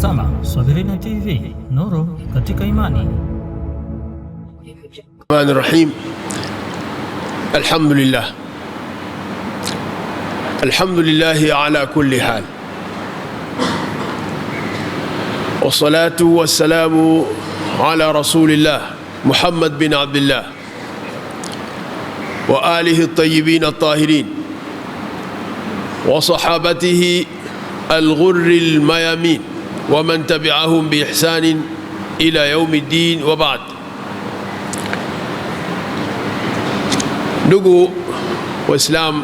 Unatazama Swahilina TV, nuru katika imani. Rahim. Alhamdulillah. Alhamdulillah ala kulli hal. Wassalatu wassalamu ala rasulillah Muhammad bin Abdullah wa alihi at-tayyibin at-tahirin wa sahabatihi al-ghurri al-mayamin wa man tabi'ahum bi ihsanin ila yawmiddin wa ba'd. Ndugu Waislamu,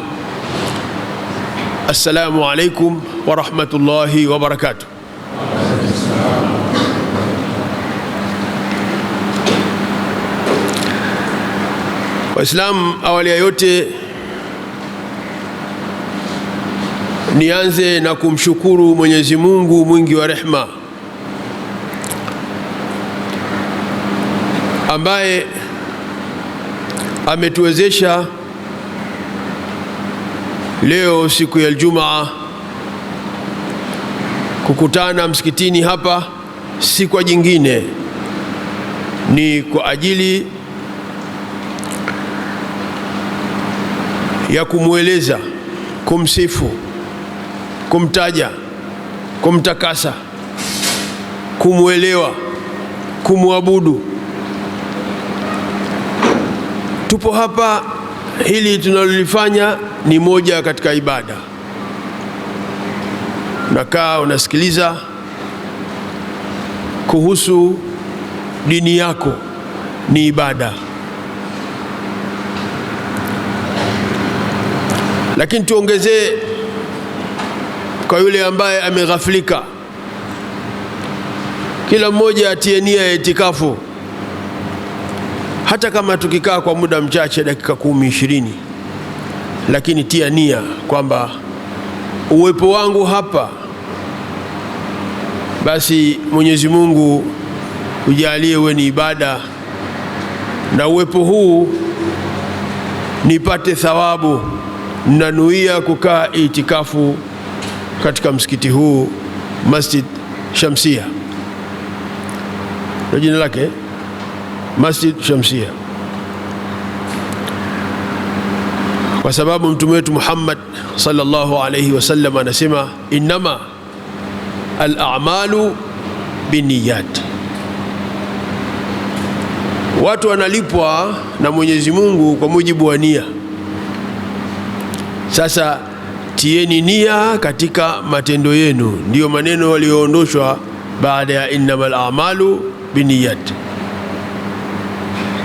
assalamu alaikum wa rahmatullahi wa barakatuh. Waislamu, awali ya yote nianze na kumshukuru Mwenyezi Mungu mwingi wa rehma ambaye ametuwezesha leo siku ya Ijumaa kukutana msikitini hapa, si kwa jingine, ni kwa ajili ya kumweleza, kumsifu, kumtaja, kumtakasa, kumwelewa, kumwabudu. Tupo hapa, hili tunalolifanya ni moja katika ibada. Unakaa unasikiliza kuhusu dini yako, ni ibada. Lakini tuongezee kwa yule ambaye ameghafilika, kila mmoja atie nia ya itikafu. Hata kama tukikaa kwa muda mchache, dakika 10-20, lakini tia nia kwamba uwepo wangu hapa, basi Mwenyezi Mungu ujalie uwe ni ibada, na uwepo huu nipate thawabu. Nanuia kukaa itikafu katika msikiti huu, Masjid Shamsia, na jina lake Masjid Shamsia, kwa sababu mtume wetu Muhammad sallallahu alayhi wasallam anasema, innama al-a'malu binniyat. Watu wanalipwa na Mwenyezi Mungu kwa mujibu wa nia. Sasa tieni nia katika matendo yenu, ndiyo maneno walioondoshwa baada ya innamal a'malu binniyat.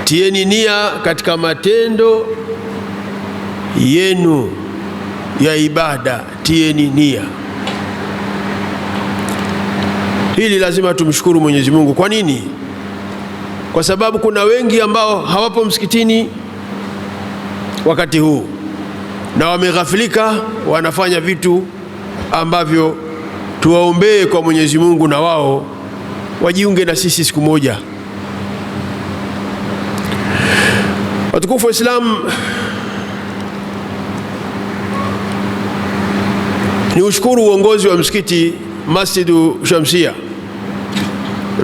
Tieni nia katika matendo yenu ya ibada, tieni nia. Hili lazima tumshukuru Mwenyezi Mungu. Kwa nini? Kwa sababu kuna wengi ambao hawapo msikitini wakati huu na wameghafilika, wanafanya vitu ambavyo tuwaombee kwa Mwenyezi Mungu na wao wajiunge na sisi siku moja. Watukufu wa Islam, ni ushukuru uongozi wa msikiti Masjidu Shamsia,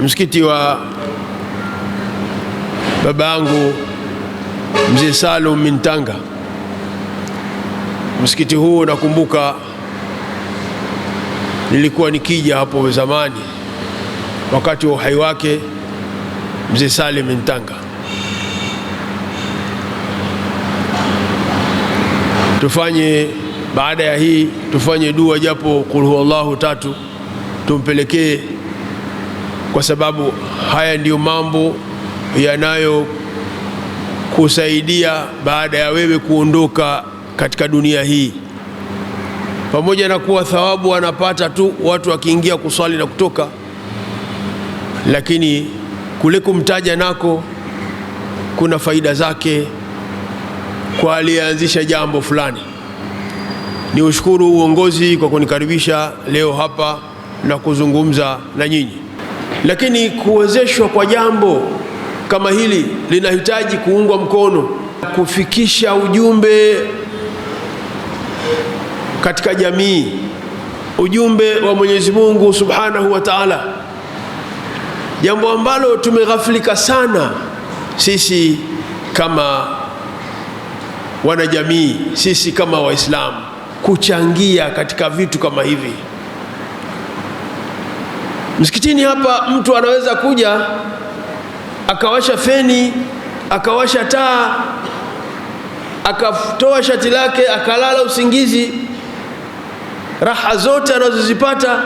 msikiti wa baba yangu Mzee Salum Mintanga. Msikiti huu nakumbuka nilikuwa nikija hapo zamani wakati wa uhai wake Mzee Salim Mintanga. Tufanye baada ya hii, tufanye dua japo qul huwallahu 3 tumpelekee, kwa sababu haya ndiyo mambo yanayo kusaidia baada ya wewe kuondoka katika dunia hii. Pamoja na kuwa thawabu wanapata tu watu wakiingia kuswali na kutoka, lakini kule kumtaja nako kuna faida zake kwa aliyeanzisha jambo fulani. Ni ushukuru uongozi kwa kunikaribisha leo hapa na kuzungumza na nyinyi. Lakini kuwezeshwa kwa jambo kama hili linahitaji kuungwa mkono, kufikisha ujumbe katika jamii, ujumbe wa Mwenyezi Mungu Subhanahu wa Ta'ala, jambo ambalo tumeghafilika sana sisi kama wanajamii, sisi kama Waislamu, kuchangia katika vitu kama hivi. Msikitini hapa mtu anaweza kuja akawasha feni, akawasha taa, akatoa shati lake, akalala usingizi, raha zote anazozipata,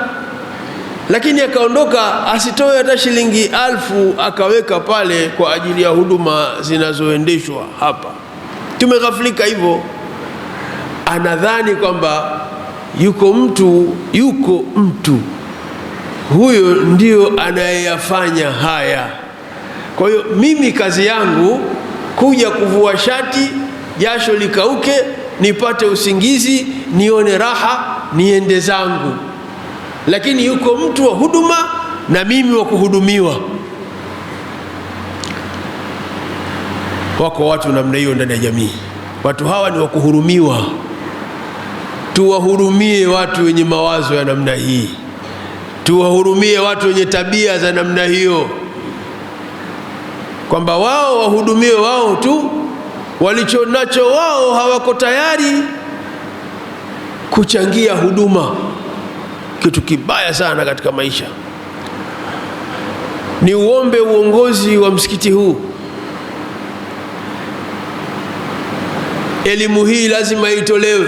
lakini akaondoka, asitoe hata shilingi 1000 akaweka pale kwa ajili ya huduma zinazoendeshwa hapa. Tumeghafilika hivyo. Anadhani kwamba yuko mtu huyo ndio anayeyafanya haya. Kwa hiyo mimi kazi yangu kuja kuvua shati, jasho likauke, nipate usingizi, nione raha, niende zangu. Lakini yuko mtu wa huduma na mimi wa kuhudumiwa. Wako watu namna hiyo ndani ya jamii. Watu hawa ni wa kuhurumiwa. Tuwahurumie watu wenye mawazo ya namna hii, tuwahurumie watu wenye tabia za namna hiyo, kwamba wao wahudumiwe wao tu, walicho nacho wao hawako tayari kuchangia huduma. Kitu kibaya sana katika maisha. Ni uombe uongozi wa msikiti huu, elimu hii lazima itolewe.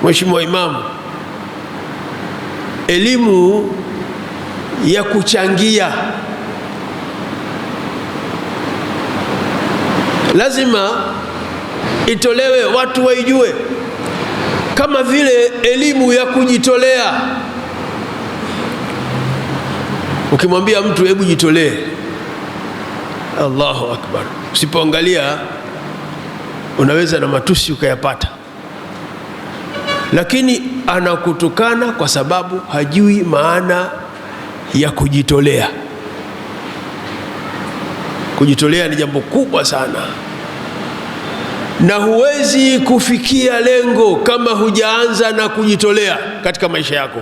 Mheshimiwa Imamu, elimu ya kuchangia lazima itolewe, watu waijue, kama vile elimu ya kujitolea. Ukimwambia mtu hebu jitolee, Allahu Akbar, usipoangalia unaweza na matusi ukayapata, lakini anakutukana kwa sababu hajui maana ya kujitolea. Kujitolea ni jambo kubwa sana, na huwezi kufikia lengo kama hujaanza na kujitolea katika maisha yako.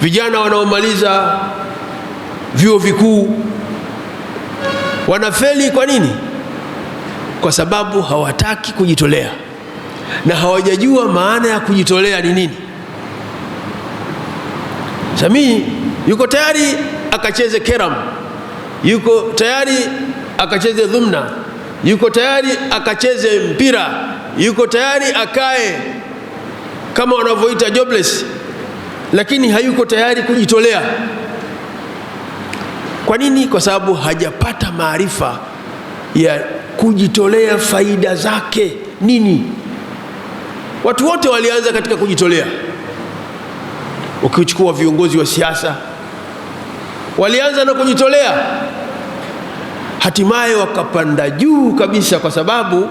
Vijana wanaomaliza vyuo vikuu wanafeli. Kwa nini? Kwa sababu hawataki kujitolea na hawajajua maana ya kujitolea ni nini. Samii yuko tayari akacheze keram, yuko tayari akacheze dhumna, yuko tayari akacheze mpira, yuko tayari akae kama wanavyoita jobless, lakini hayuko tayari kujitolea. Kwa nini? Kwa sababu hajapata maarifa ya kujitolea, faida zake nini. Watu wote walianza katika kujitolea. Ukichukua viongozi wa siasa walianza na kujitolea, hatimaye wakapanda juu kabisa kwa sababu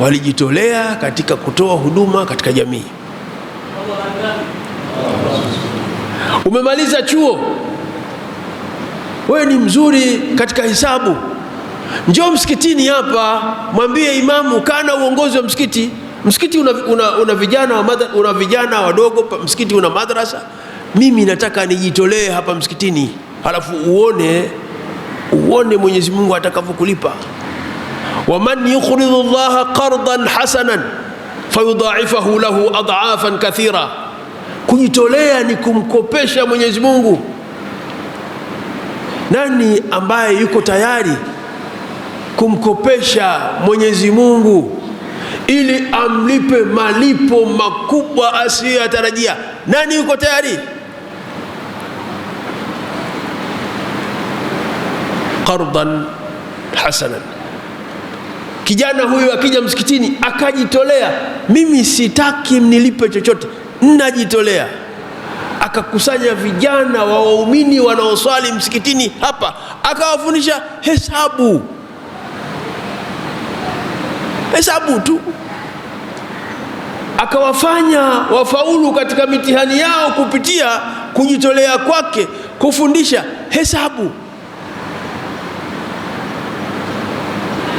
walijitolea katika kutoa huduma katika jamii. Umemaliza chuo, wewe ni mzuri katika hisabu, njoo msikitini hapa, mwambie imamu, kana uongozi wa msikiti. Msikiti una vijana wadogo, msikiti una madrasa. Mimi nataka nijitolee hapa msikitini, halafu uone Mwenyezi Mungu atakavyokulipa. Waman yuqridu Allaha qardan hasanan fayudha'ifahu lahu ad'afan kathira. Kujitolea ni kumkopesha Mwenyezi Mungu. Nani ambaye yuko tayari kumkopesha Mwenyezi Mungu ili amlipe malipo makubwa asiyotarajia? Nani yuko tayari? Qardan hasanan. Kijana huyu akija msikitini akajitolea, mimi sitaki mnilipe chochote, ninajitolea, akakusanya vijana wa waumini wanaoswali msikitini hapa, akawafundisha hesabu tu, akawafanya wafaulu katika mitihani yao kupitia kujitolea kwake kufundisha hesabu.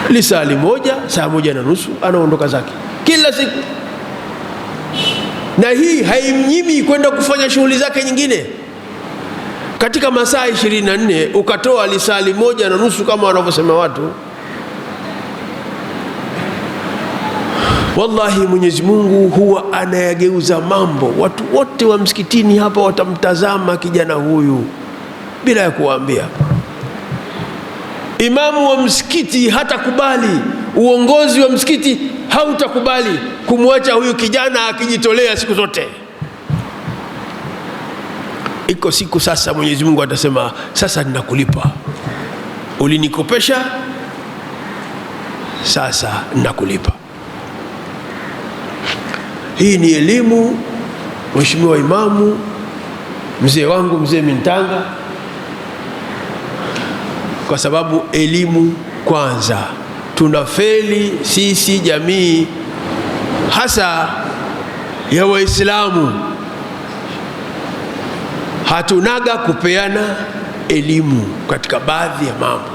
Lisali moja, saa 1:30 anaondoka zake kila siku. na hii haimnyimi kwenda kufanya shughuli zake nyingine. Katika masaa 24 ukatoa lisali 1.5 kama wanavyosema watu, wallahi Mwenyezi Mungu huwa anayageuza mambo. Watu wote wa msikitini hapa watamtazama kijana huyu bila ya kuwaambia. Imamu wa msikiti hatakubali, uongozi wa msikiti hautakubali kumwacha huyu kijana akijitolea siku zote. Iko siku sasa Mwenyezi Mungu atasema, sasa ninakulipa. Ulinikopesha, sasa ninakulipa. Hii ni elimu, Mheshimiwa Imamu, mzee wangu, mzee Mintanga, kwa sababu elimu kwanza. Tunafeli sisi jamii hasa ya Waislamu, hatunaga kupeana elimu katika baadhi ya mambo.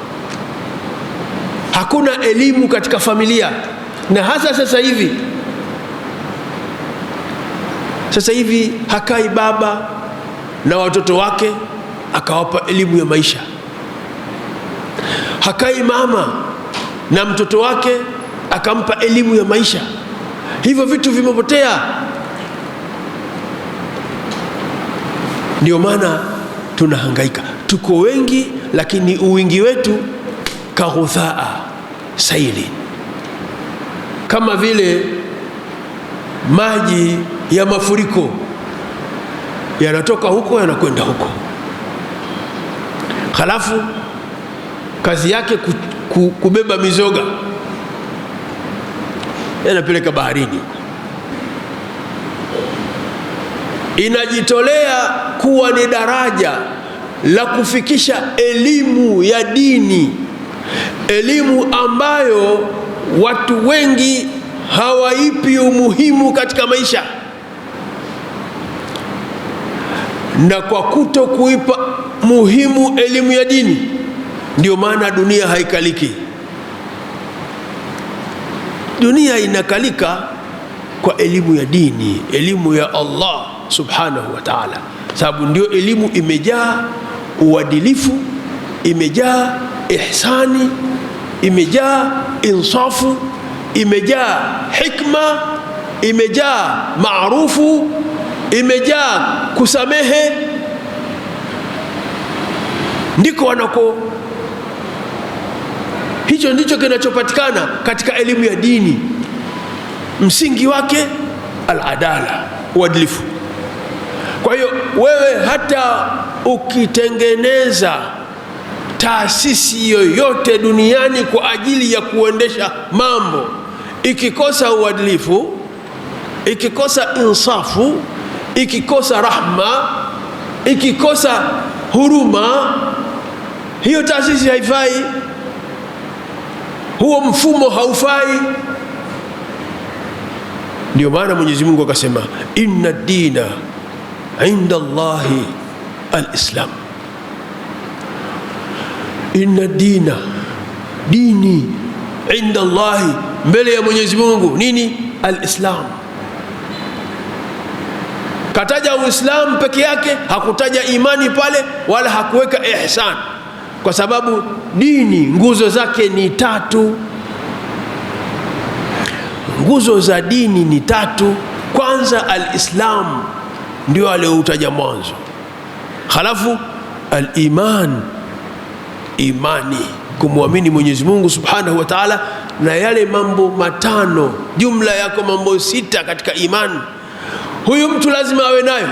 Hakuna elimu katika familia, na hasa sasa hivi hakai baba na watoto wake akawapa elimu ya maisha. Hakai mama na mtoto wake akampa elimu ya maisha. Hivyo vitu vimepotea. Ndio maana tunahangaika. Tuko wengi, lakini uwingi wetu kaghuthaa saili, kama vile maji ya mafuriko yanatoka huko yanakwenda huko, halafu kazi yake kubeba mizoga, yanapeleka baharini. Inajitolea kuwa ni daraja la kufikisha elimu ya dini, elimu ambayo watu wengi hawaipi umuhimu katika maisha, na kwa kuto kuipa muhimu elimu ya dini ndio maana dunia haikaliki. Dunia inakalika kwa elimu ya dini, elimu ya Allah subhanahu wa ta'ala, sababu ndio elimu imejaa uadilifu, imejaa ihsani, imejaa insafu, imejaa hikma, imejaa maarufu, imejaa kusamehe. Ndiko wanako, hicho ndicho kinachopatikana katika elimu ya dini. Msingi wake al-adala, uadilifu. Kwa hiyo wewe hata ukitengeneza taasisi yoyote duniani kwa ajili ya kuendesha mambo, ikikosa uadilifu, ikikosa insafu, ikikosa rahma, ikikosa huruma, hiyo taasisi haifai, huo mfumo haufai. Ndio maana Mwenyezi Mungu akasema, inna dina inda Allahi al-Islam. Inna dina, dini, inda Allahi, mbele ya Mwenyezi Mungu nini? Al-Islam. Kataja Uislamu peke yake, hakutaja imani pale, wala hakuweka ihsan, kwa sababu dini nguzo zake ni 3. Nguzo za dini ni 3. Kwanza al-Islam ndio alioutaja mwanzo, halafu al-iman, imani, kumwamini Mwenyezi Mungu subhanahu wa ta'ala, na yale mambo 5, jumla yako mambo 6 katika imani. Huyu mtu lazima awe nayo,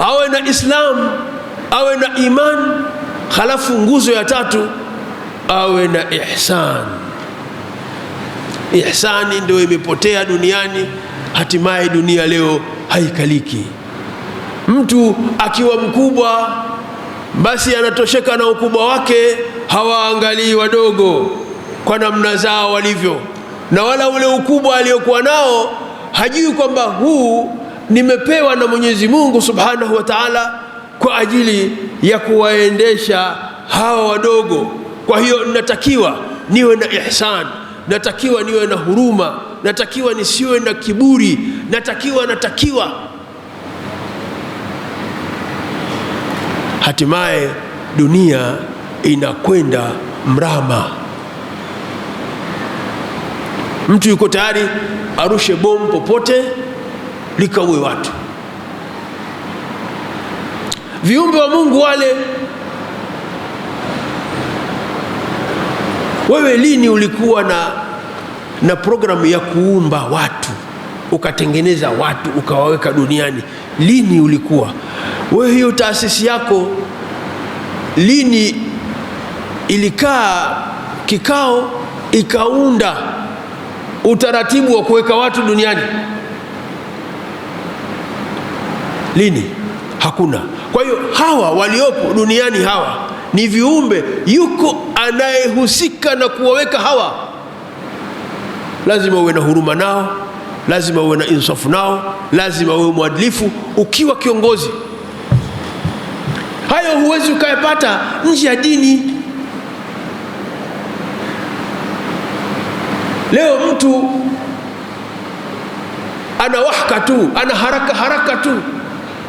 awe na Islam, awe na iman, halafu nguzo ya 3 awe na ihsan. Ihsani ndio imepotea duniani, hatimaye dunia leo haikaliki. Mtu akiwa mkubwa basi anatosheka na ukubwa wake, hawaangalii wadogo kwa namna zao walivyo, na wala ule ukubwa aliokuwa nao hajui kwamba huu nimepewa na Mwenyezi Mungu subhanahu wa ta'ala kwa ajili ya kuwaendesha hawa wadogo. Kwa hiyo natakiwa niwe na ihsan, natakiwa niwe na huruma, natakiwa nisiwe na kiburi, natakiwa hatimaye dunia inakwenda mrama. Mtu yuko tayari arushe bomu popote likaue watu. Viumbe wa Mungu wale, wewe lini ulikuwa na programu ya kuumba watu, ukatengeneza watu ukawaweka duniani? Lini ulikuwa wewe? Hiyo taasisi yako lini ilikaa kikao ikaunda utaratibu wa kuweka watu duniani? Lini? Hakuna. Kwa hiyo hawa waliopo duniani hawa ni viumbe, yuko anayehusika na kuwaweka hawa. Lazima uwe na huruma nao, lazima uwe na insafu nao, lazima uwe mwadilifu ukiwa kiongozi. Hayo huwezi ukayapata nje ya dini. Leo mtu ana wahaka tu, ana haraka tu,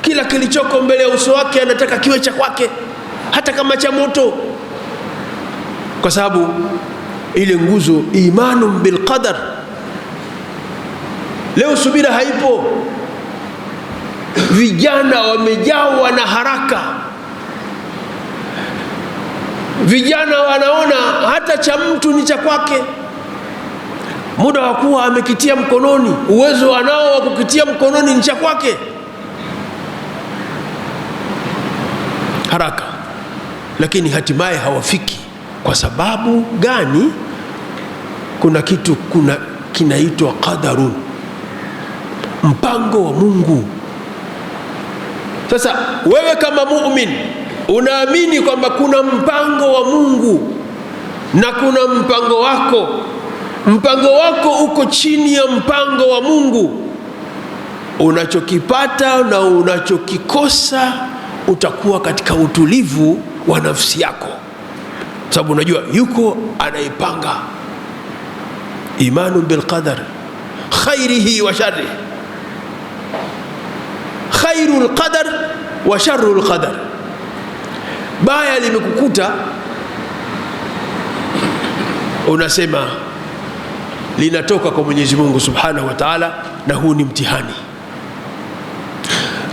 kila kilichoko mbele ya uso wake anataka kiwe cha kwake, hata kama cha moto, kwa sababu ile nguzo imanun bil qadar. Leo subira haipo, vijana wamejawa na haraka. Vijana wanaona hata cha mtu ni cha kwake, muda wa kuwa amekitia mkononi, uwezo anao wa kukitia mkononi ni cha kwake. Haraka, lakini hatimaye hawafiki. Kwa sababu gani? Kuna kitu kinaitwa qadarun, mpango wa Mungu. Sasa wewe kama muumini unaamini kwamba kuna mpango wa Mungu na kuna mpango wako. Mpango wako uko chini ya mpango wa Mungu. Unachokipata na unachokikosa utakuwa katika utulivu wa nafsi yako, sababu unajua yuko anaipanga. Imanu bil qadar khairihi wa sharrihi, khairul qadar wa sharrul qadar. Baya limekukuta, unasema linatoka kwa Mwenyezi Mungu Subhanahu wa Ta'ala, na huu ni mtihani.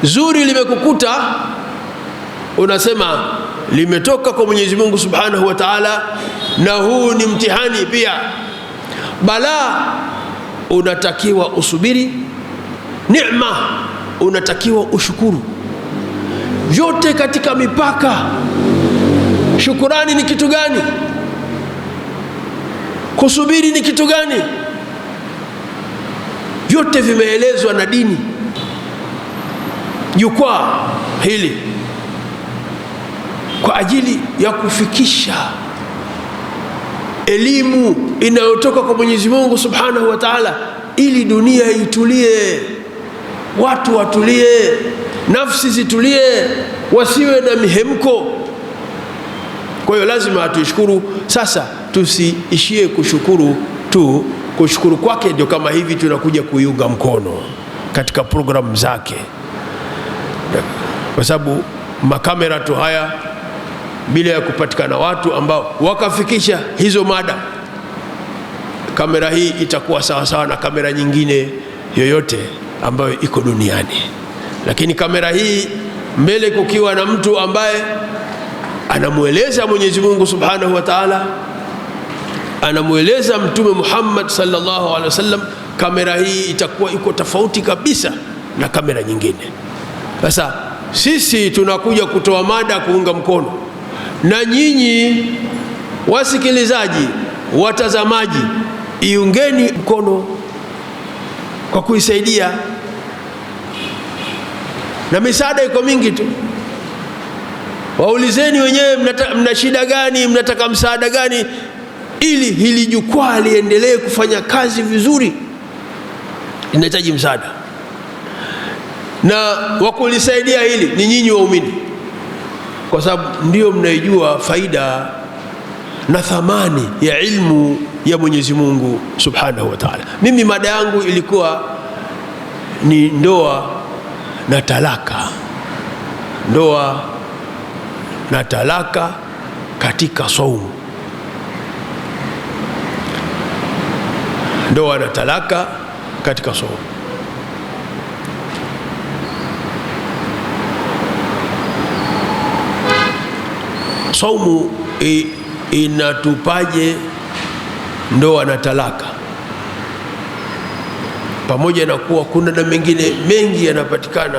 Zuri limekukuta, unasema limetoka kwa Mwenyezi Mungu Subhanahu wa Ta'ala, na huu ni mtihani pia. Balaa unatakiwa usubiri, neema unatakiwa ushukuru, vyote katika mipaka. Shukurani ni kitu gani? Kusubiri ni kitu gani? Vyote vimeelezwa na dini. Jukwaa hili kwa ajili ya kufikisha elimu inayotoka kwa Mwenyezi Mungu Subhanahu wa Ta'ala, ili dunia itulie, watu watulie, nafsi zitulie, wasiwe na mihemko. Kwa hiyo lazima tuishukuru. Sasa tusiishie kushukuru tu, kushukuru kwake ndio kama hivi tunakuja kuiunga mkono katika programu zake, kwa sababu makamera tu haya, bila ya kupatikana watu ambao wakafikisha hizo mada, kamera hii itakuwa sawa sawa na kamera nyingine yoyote ambayo iko duniani. Lakini kamera hii mbele kukiwa na mtu ambaye anamueleza Mwenyezi Mungu Subhanahu wa Ta'ala, anamueleza Mtume Muhammad sallallahu alaihi wasallam, kamera hii itakuwa iko tofauti kabisa na kamera nyingine. Sasa sisi tunakuja kutoa mada kuunga mkono, na nyinyi wasikilizaji, watazamaji, iungeni mkono kwa kuisaidia, na misaada iko mingi tu. Waulizeni wenyewe mna shida gani, mnataka msaada gani, ili hili jukwaa liendelee kufanya kazi vizuri. Inahitaji msaada, na wakulisaidia hili ni nyinyi waumini, kwa sababu ndio mnaijua faida na thamani ya ilmu ya Mwenyezi Mungu Subhanahu wa Ta'ala. Mimi mada yangu ilikuwa ni ndoa na talaka, ndoa na talaka katika saumu. Ndoa na talaka katika saumu. Saumu inatupaje ndoa na talaka? Pamoja na kuwa kuna na mengine mengi yanapatikana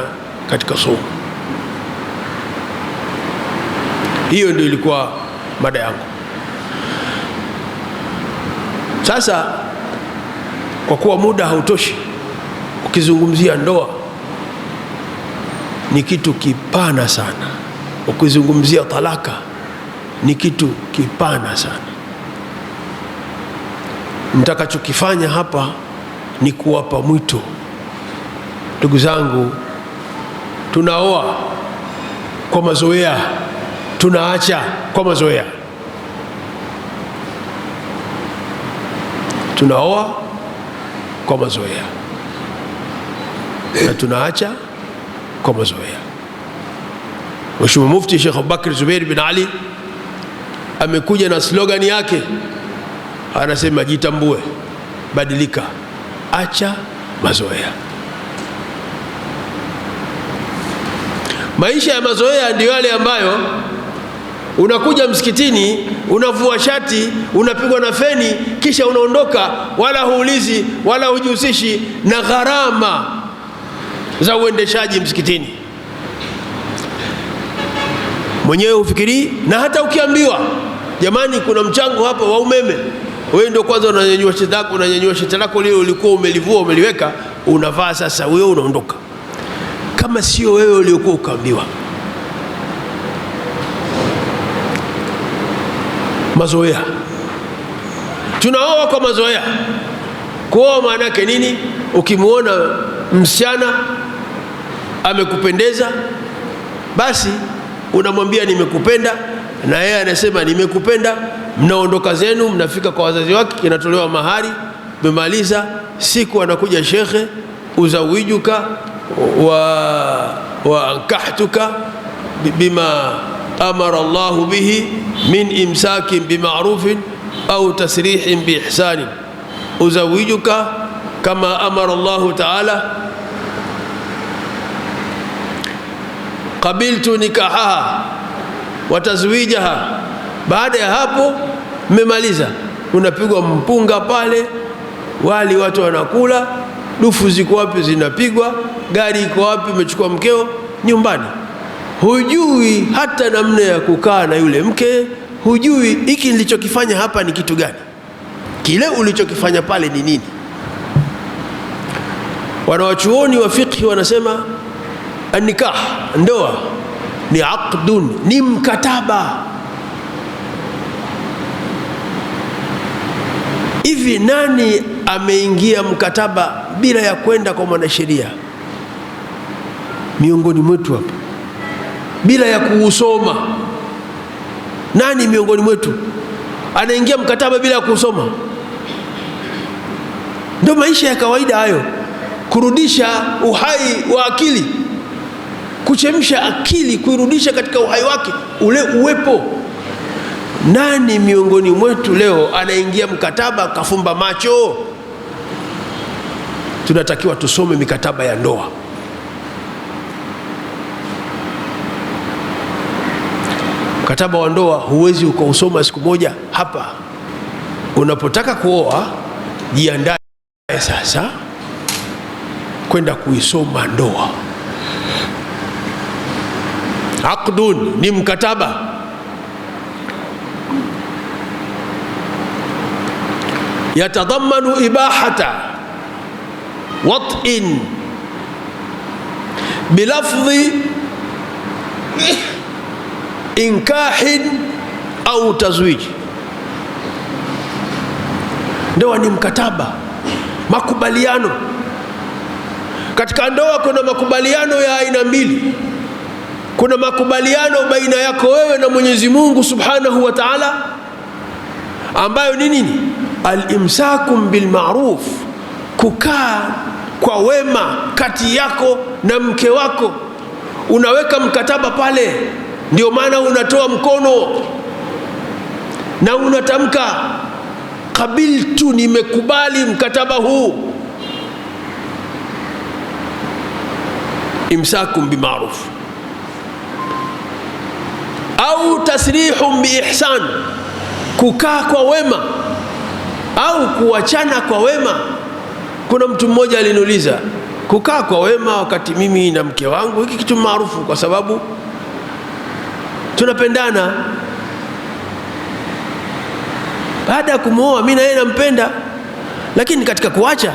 katika saumu. Hiyo ndio ilikuwa mada yangu. Sasa kwa kuwa muda hautoshi, ukizungumzia ndoa ni kitu kipana sana, ukizungumzia talaka ni kitu kipana sana. Nitakachokifanya hapa ni kuwapa mwito. Ndugu zangu, tunaoa kwa mazoea, tunaacha kwa mazoea. Tunaoa kwa mazoea na tunaacha kwa mazoea. Mheshimiwa Mufti Sheikh Abubakar Zubair bin Ali amekuja na slogan yake, anasema jitambue, badilika, acha mazoea. Maisha ya mazoea ndio yale ambayo unakuja msikitini, unavua shati, unapigwa na feni, kisha unaondoka, wala huulizi wala hujihusishi na gharama za uendeshaji msikitini. Mwenyewe ufikiri, na hata ukiambiwa jamani kuna mchango hapa wa umeme, wewe ndio kwanza unanyanyua shati lako lile ulikuwa umelivua umeliweka, unavaa sasa, wewe unaondoka kama sio wewe uliokuwa ukaambiwa. Mazoea. Tunaoa kwa mazoea. Kuoa maana yake nini? Ukimuona msichana amekupendeza, basi unamwambia nimekupenda, na yeye anasema nimekupenda. Mnaondoka zenu, mnafika kwa wazazi wake, kinatolewa mahari, mmemaliza. Siku anakuja shekhe, uzawijuka wa ankahtuka bima amara Allahu bihi min imsakin bima'rufin au tasrihin biihsanin, uzawijuka kama amara Allahu ta'ala, qabiltu nikahaha wa tazwijaha. Baada ya hapo mmemaliza, unapigwa mpunga pale, wali watu wanakula, dufu ziko wapi zinapigwa, gari iko wapi, umechukua mkeo nyumbani. Hujui hata namna ya kukaa na yule mke, hujui hiki nilichokifanya hapa ni kitu gani, kile ulichokifanya pale ni nini. Wanawachuoni wa fiqh wanasema an-nikah, ndoa ni aqdun, ni mkataba. Hivi nani ameingia mkataba bila ya kwenda kwa mwanasheria miongoni mwetu hapa, bila ya kuusoma? Nani miongoni mwetu anaingia mkataba bila ya kuusoma? Ndio maisha ya kawaida hayo, kurudisha uhai wa akili, kuchemsha akili, kuirudisha katika uhai wake ule uwepo. Nani miongoni mwetu leo anaingia mkataba kafumba macho? Tunatakiwa tusome mikataba ya ndoa. Mkataba wa ndoa huwezi ukausoma siku moja hapa. Unapotaka kuoa, jiandae sasa kwenda kuisoma ndoa. Aqdun ni mkataba. Yatadhammanu ibahata wat'in bilafdhi inkahin au tazwiji. Ndoa ni mkataba, makubaliano. Katika ndoa kuna makubaliano ya aina mbili. Kuna makubaliano baina yako wewe na Mwenyezi Mungu Subhanahu wa Ta'ala, ambayo ni nini? Al-imsakum bil ma'ruf, kukaa kwa wema kati yako na mke wako. Unaweka mkataba pale, Ndio maana unatoa mkono na unatamka qabiltu, nimekubali mkataba huu. Imsakum bima'ruf au tasrihum biihsan, kukaa kwa wema au kuachana kwa wema. Kuna mtu mmoja aliniuliza, kukaa kwa wema wakati mimi na mke wangu, hiki kitu maarufu kwa sababu tunapendana. Baada ya kumwoa mimi na yeye nampenda, lakini katika kuacha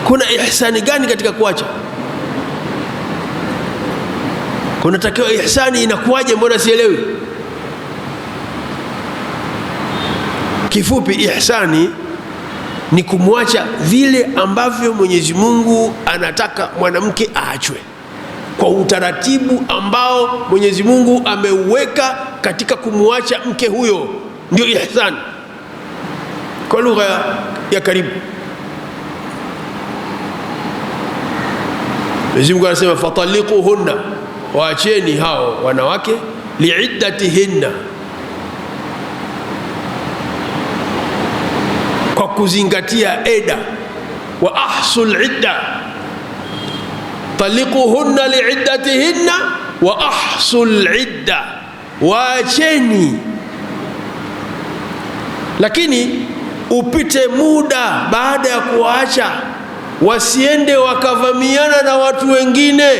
kuna ihsani gani? Katika kuacha kunatakiwa ihsani, inakuwaje? Mbona sielewi? Kifupi, ihsani ni kumwacha vile ambavyo Mwenyezi Mungu anataka mwanamke aachwe, kwa utaratibu ambao Mwenyezi Mungu ameuweka katika kumwacha mke huyo, ndio ihsani kwa lugha ya karibu. Mwenyezi Mungu anasema fatalliquhunna, waacheni hao wanawake liiddatihinna, kwa kuzingatia eda. Wa ahsul idda, talliquhunna liiddatihinna wa ahsul idda, waacheni. Lakini upite muda baada ya kuacha, wasiende wakavamiana na watu wengine,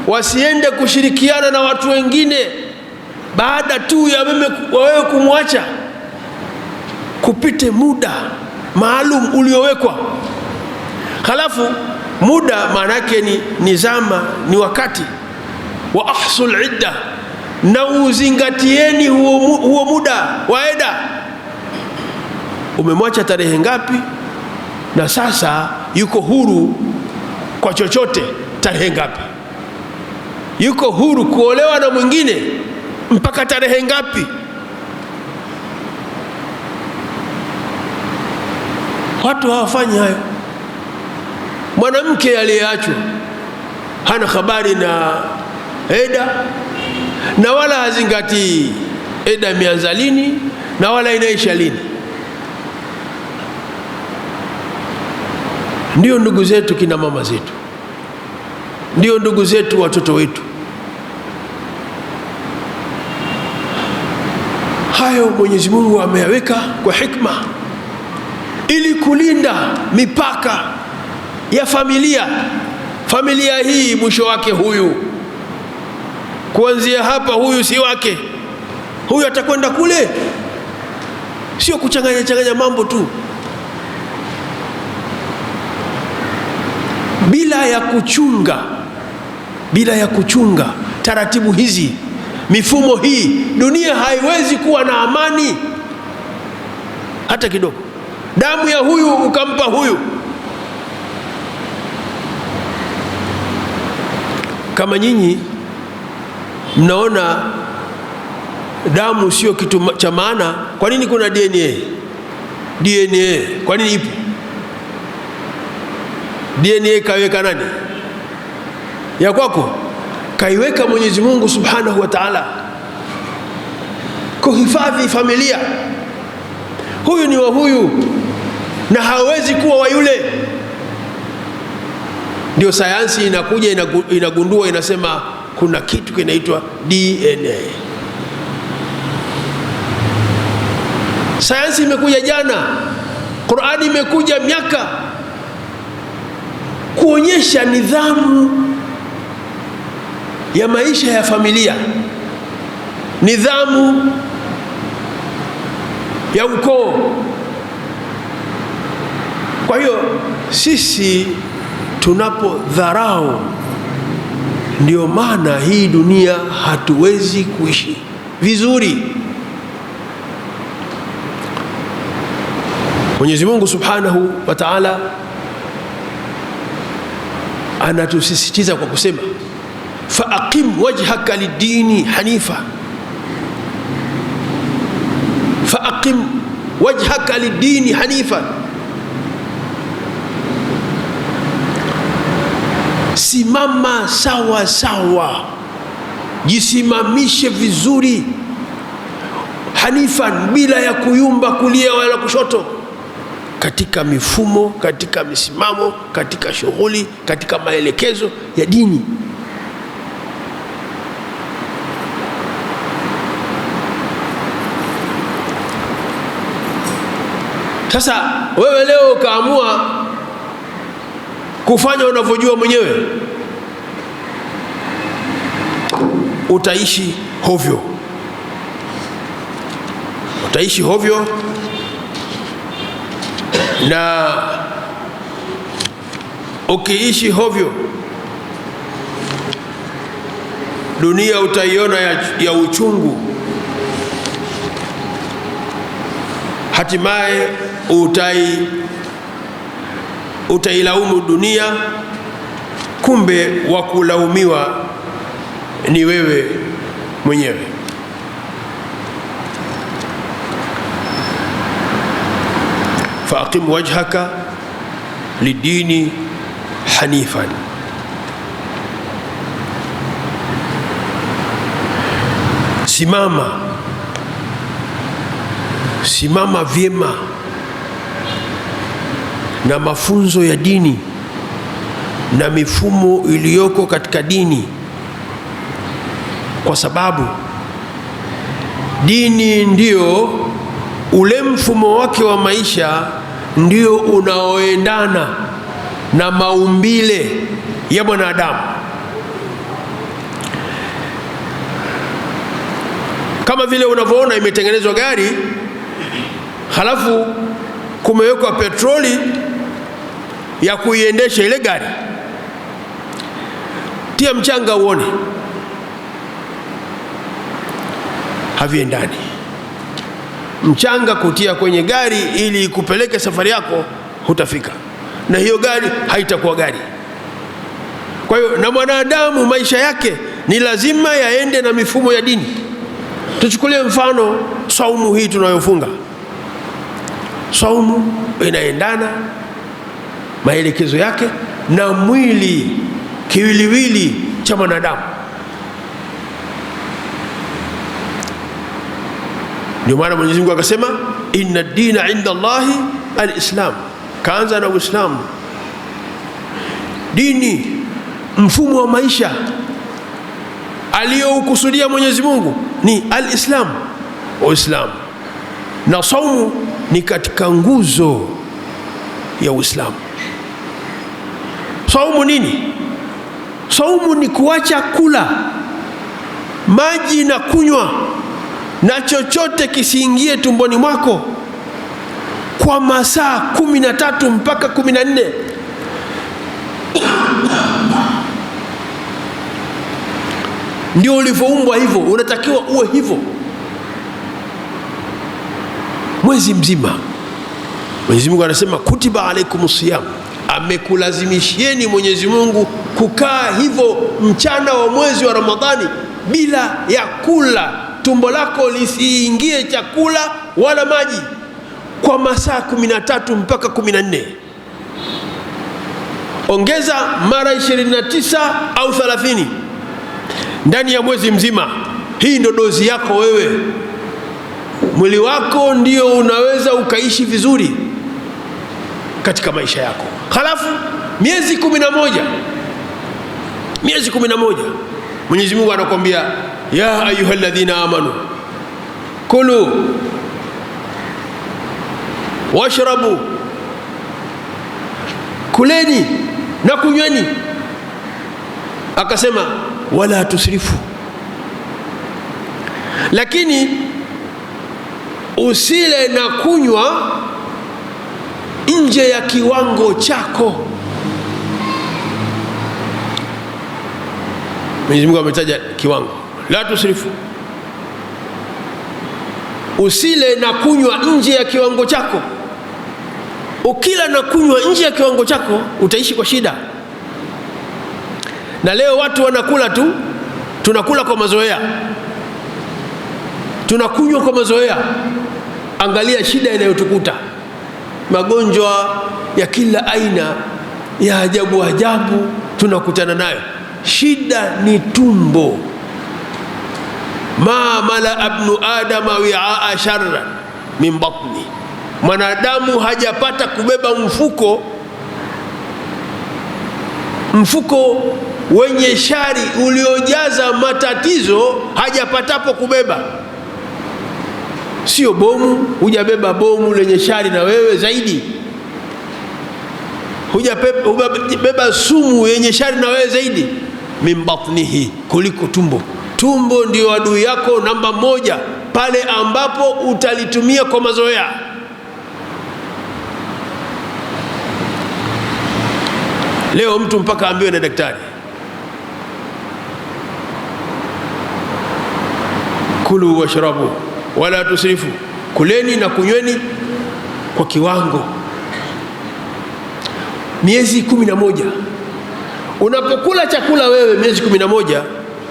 wasiende kushirikiana na watu wengine baada tu ya wewe kumwacha. Kupite muda maalum uliowekwa. Halafu muda maana yake ni zama, ni wakati. Wa ahsul idda, na uzingatieni huo muda wa eda. Umemwacha tarehe ngapi, na sasa yuko huru kwa chochote tarehe ngapi? Yuko huru kuolewa na mwingine mpaka tarehe ngapi? Watu hawafanyi hayo. Mwanamke aliyeachwa hana habari na eda, na wala hazingatii eda imeanza lini na wala inaisha lini. Ndio ndugu zetu, kina mama zetu, ndio ndugu zetu, watoto wetu. Hayo Mwenyezi Mungu ameyaweka kwa hikma ili kulinda mipaka ya familia. Familia hii mwisho wake huyu, kuanzia hapa huyu si wake, huyu atakwenda kule. Sio kuchanganya changanya mambo tu bila ya kuchunga taratibu hizi, mifumo hii. Dunia haiwezi kuwa na amani hata kidogo. Damu ya huyu ukampa huyu. Kama nyinyi mnaona damu sio kitu cha maana, kwa nini kuna DNA? Kwa nini ipo? DNA kaiweka nani? Ya kwako? Kaiweka Mwenyezi Mungu Subhanahu wa Ta'ala kuhifadhi familia. Huyu ni wa huyu na hawezi kuwa wa yule. Ndio sayansi inakuja inagundua, inasema kuna kitu kinaitwa DNA. Sayansi imekuja jana, Qur'ani imekuja miaka kuonyesha nidhamu ya maisha ya familia, nidhamu ya ukoo. Kwa hiyo sisi tunapodharau, ndio maana hii dunia hatuwezi kuishi vizuri. Mwenyezi Mungu Subhanahu wa Ta'ala anatusisitiza kwa kusema faaqim wajhaka lidini hanifa, faaqim wajhaka lidini hanifa, simama sawa sawa jisimamishe vizuri, hanifan, bila ya kuyumba kulia wala kushoto, katika mifumo, katika misimamo, katika shughuli, katika maelekezo ya dini. Sasa wewe leo ukaamua kufanya unavyojua mwenyewe, utaishi hovyo, utaishi hovyo, na ukiishi hovyo dunia utaiona ya uchungu, hatimaye utailaumu dunia, kumbe wa kulaumiwa ni wewe mwenyewe. Faqim wajhaka lidini hanifan, simama vyema na mafunzo ya dini na mifumo iliyoko katika dini, kwa sababu dini ndio ule mfumo wake wa maisha ndio unaoendana na maumbile ya mwanadamu. Kama vile unavyoona imetengenezwa gari, halafu kumewekwa petroli ya kuiendesha ile gari. Tia mchanga uone, haviendani. Mchanga kutia kwenye gari ili kupeleke safari yako, hutafika, na hiyo gari haitakuwa gari. Kwa hiyo na mwanadamu maisha yake ni lazima yaende na mifumo ya dini. Tuchukulie mfano saumu hii tunayofunga. Saumu inaendana maelekezo yake na mwili, kiwiliwili cha mwanadamu. Ndio maana Mwenyezi Mungu akasema inna dina inda Allahi al-Islam, kaanza na Uislamu. Dini, mfumo wa maisha aliyoukusudia Mwenyezi Mungu ni al-Islam, Uislamu, na saumu ni katika nguzo ya Uislamu. Saumu nini? Saumu ni kuacha kula, maji na kunywa, na chochote kisiingie tumboni mwako kwa masaa 13 mpaka 14. Ndio ulivyoumbwa hivyo, unatakiwa uwe hivyo mwezi mzima. Mwenyezi Mungu anasema kutiba alaikumus siyam, amekulazimishieni Mwenyezi Mungu kukaa hivyo mchana wa mwezi wa Ramadhani bila ya kula, tumbo lako lisiingie chakula wala maji kwa masaa 13 mpaka 14. Ongeza mara 29 au 30 ndani ya mwezi mzima. Hii ndo dozi yako wewe. Mwili wako ndio unaweza ukaishi vizuri katika maisha yako. Halafu miezi 11, Mwenyezi Mungu anakuambia ya ayyuhalladhina amanu kulu washrabu, kuleni na kunyweni. Akasema wala tusrifu, lakini usile na kunywa nje ya kiwango chako. Mwenyezi Mungu ametaja kiwango, la tusrifu, usile na kunywa nje ya kiwango chako. Ukila na kunywa nje ya kiwango chako utaishi kwa shida. Na leo watu wanakula tu, tunakula kwa mazoea, tunakunywa kwa mazoea. Angalia shida inayotukuta, magonjwa ya kila aina ya ajabu ajabu tunakutana nayo. Shida ni tumbo. ma mala ibnu adama wi'aa sharran min batni, mwanadamu hajapata kubeba mfuko wenye shari uliojaza matatizo hajapatapo kubeba. Sio bomu, hujabeba bomu lenye shari na wewe zaidi, hujabeba sumu yenye shari na wewe zaidi. Min batnihi, kuliko tumbo. Tumbo ndio adui yako namba moja pale ambapo utalitumia kwa mazoea. Leo mtu mpaka ambiwe na daktari, kulu washrabu wala tusrifu, kuleni na kunyweni kwa kiwango. Miezi 11 unapokula chakula wewe, miezi 11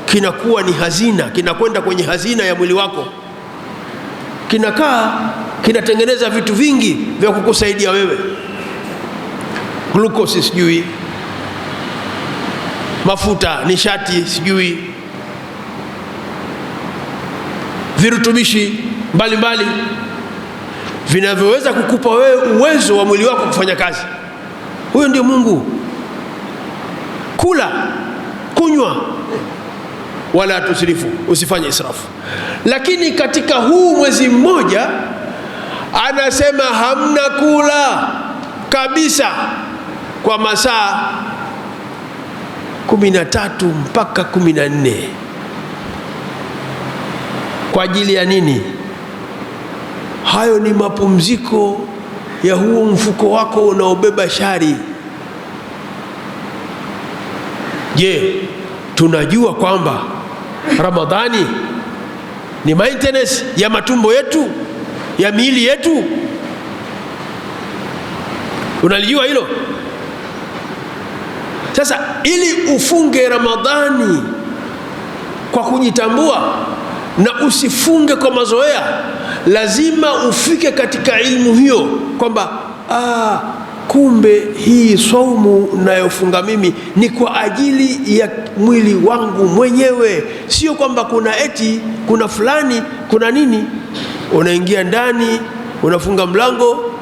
kinakuwa ni hazina, kinakwenda kwenye hazina ya mwili wako, kinakaa kinatengeneza vitu vingi vya kukusaidia wewe. Glucose sijui, mafuta, nishati sijui, virutubishi mbalimbali vinavyoweza kukupa wewe uwezo wa mwili wako kufanya kazi. Huyo ndio Mungu. Kula, kunywa, wala tusrifu, usifanye israfu. Lakini katika huu mwezi mmoja anasema hamna kula kabisa kwa masaa 13 mpaka 14. Kwa ajili ya nini? Hayo ni mapumziko ya huo mfuko wako unaobeba shari. Je, tunajua kwamba Ramadhani ni maintenance ya matumbo yetu, ya miili yetu? Unalijua hilo? Sasa ili ufunge Ramadhani kwa kujitambua na usifunge kwa mazoea, lazima ufike katika ilmu hiyo kwamba kumbe hii saumu nayofunga mimi ni kwa ajili ya mwili wangu mwenyewe, sio kwamba kuna fulani kuna nini. Unaingia ndani, unafunga mlango,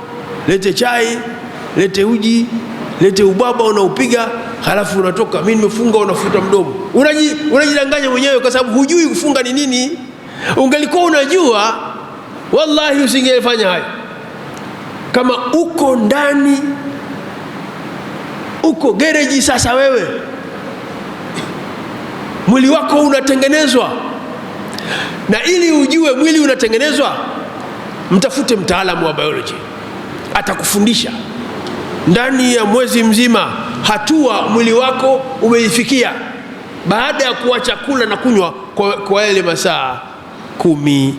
lete chai, lete uji, lete ubaba, unaupiga, halafu unatoka, mimi nimefunga, unafuta mdomo. Unajidanganya mwenyewe kwa sababu hujui kufunga ni nini. Ungelikuwa unajua, wallahi usingefanya hayo. Kama uko ndani, uko gereji sasa, wewe mwili wako unatengenezwa, na ili ujue mwili unatengenezwa, mtafute mtaalamu wa biology, atakufundisha ndani ya mwezi mzima hatua mwili wako umeifikia baada ya kuacha kula na kunywa kwa yale masaa 13.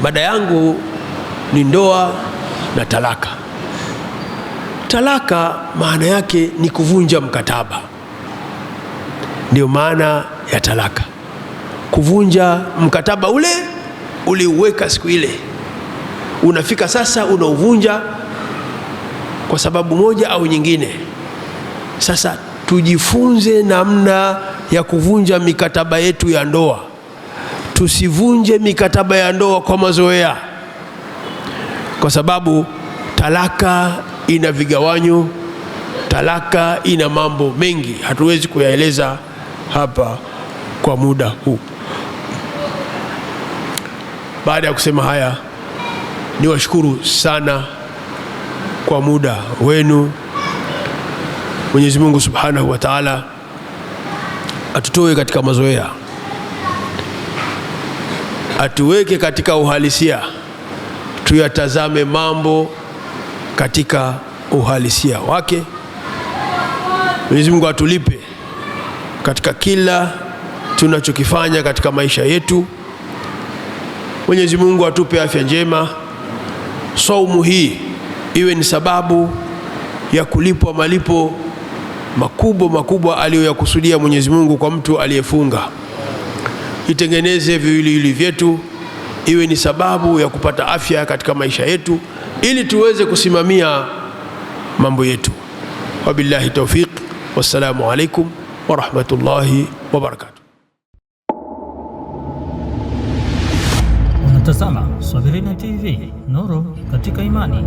Mada yangu ni ndoa na talaka. Talaka maana yake ni kuvunja mkataba, ndio maana ya talaka. Kuvunja mkataba ule uliuweka siku ile, unafika sasa unauvunja kwa sababu moja au nyingine. Sasa tujifunze namna ya kuvunja mikataba yetu ya ndoa. Tusivunje mikataba ya ndoa kwa mazoea, kwa sababu talaka ina vigawanyo, talaka ina mambo mengi, hatuwezi kuyaeleza hapa kwa muda huu. Baada ya kusema haya, niwashukuru sana kwa muda wenu. Mwenyezi Mungu Subhanahu wa Ta'ala atutoe katika mazoea, atuweke katika uhalisia, tuyatazame mambo katika uhalisia wake. Mwenyezi Mungu atulipe katika kila tunachokifanya katika maisha yetu. Mwenyezi Mungu atupe afya njema. Saumu hii iwe ni sababu ya kulipwa malipo makubwa aliyoyakusudia Mwenyezi Mungu kwa mtu aliyefunga. Itengeneze viwiliwili vyetu, iwe ni sababu ya kupata afya katika maisha yetu, ili tuweze kusimamia mambo yetu. Wabillahi tawfiq, wassalamu alaikum wa rahmatullahi wa barakatuh. Unatazama Swahilina TV, nuru katika imani.